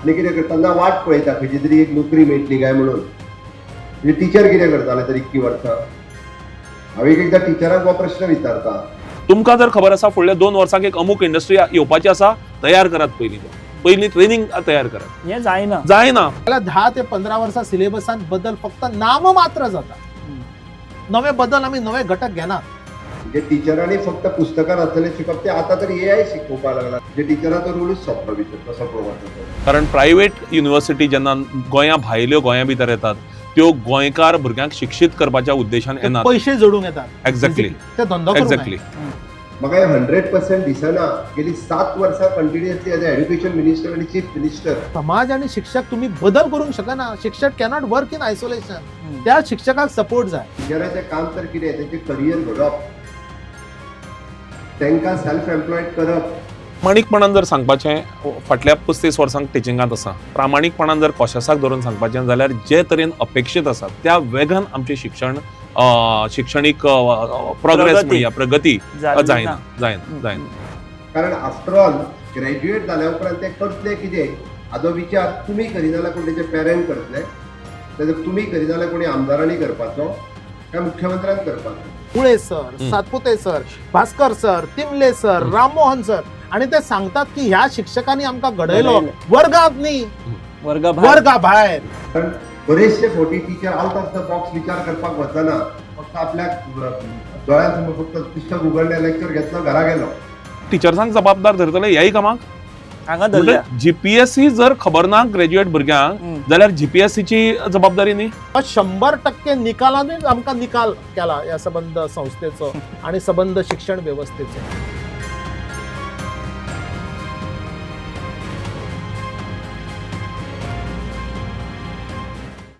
आनी कितें करता वाट पळयता खंयची तरी एक नोकरी मेळटली काय म्हणून. म्हणजे टीचर कितें करताले तर इतकी वर्सां. हांव एकदां टिचराक हो प्रश्न विचारता. तुमकां जर खबर आसा फुडल्या 2 वर्सांक एक अमूक इंडस्ट्री येवपाची आसा, तयार करात पयलीं ट्रेनिंग तयार करात. हे जायना. जायना. 10 ते 15 वर्सां सिलेबसांत बदल फक्त नाममात्र जाता. नवे बदल आमी नवे घटक घेनात. म्हणजे टिचरांनी फक्त पुस्तकान आसलेलें शिकप ते आतां तर AI शिकोवपाक लागला. म्हणजे टिचराचो रोलूच सोंपलो भितर तसो पळोवपाक जाता. कारण प्रायव्हेट युनिव्हर्सिटी जेन्ना गोंया भायल्यो गोंया भितर येतात त्यो गोंयकार भुरग्यांक शिक्षीत करपाच्या उद्देशान येनात. पैसे जोडूंक येतात. एक्झॅक्टली. ते धंदो करूंक एक्झॅक्टली. म्हाका हे 100% दिसना. गेली 7 वर्सां कंटिन्युअसली एज एज्युकेशन मिनिस्टर आनी चीफ मिनिस्टर. समाज आणि शिक्षक तुम्ही बदल करूंक शकना. शिक्षक कॅनॉट वर्क इन आयसोलेशन. त्या शिक्षकाक सपोर्ट जाय. टिचराचें काम तर कितें तेंचें करियर घडोवप, तांकां सेल्फ एम्प्लॉयड करप. प्रामाणीकपणान जर सांगपाचें फाटल्या 35 वर्सांक टिचिंगांत आसा, प्रामाणीकपणान जर कॉशसाक धरून सांगपाचें जाल्यार जे तरेन अपेक्षीत आसा त्या वेगान आमचें शिक्षण शिक्षणीक प्रोग्रेस म्हणया प्रगती जायना. कारण आफ्टर ऑल ग्रॅज्युएट जाल्या उपरांत ते करतले कितें हाचो विचार तुमी करिना जाल्यार कोण तेचे पेरंट करतले, नाजाल्यार तुमी करिना जाल्यार कोणी आमदारांनी करपाचो काय मुख्यमंत्र्यान करपाचो. Mule sir, Satpute sir, Bhaskar sir, Timle sir, Rammohan sir आणि ते सांगतात की ह्या शिक्षकांनी आमकां घडयलो वर्गात न्ही वर्गा भायर. कारण बरेचशे फावटी teacher out of the box विचार करपाक वचना. फक्त आपल्या दोळ्यांसमोर फक्त पुस्तक उगडलें, लेक्चर घेतलो, घरा गेलो. टिचर्सांक जबाबदार धरतले ह्याय कामाक. हांगा धरल्या. जीपीएससी जर खबर ना ग्रॅज्युएट भुरग्यांक जाल्यार जीपीएससीची जबाबदारी न्ही. 100% निकालांनीच आमकां निकाल केला या संबंध संस्थेचो आणि संबंध शिक्षण व्यवस्थेचो.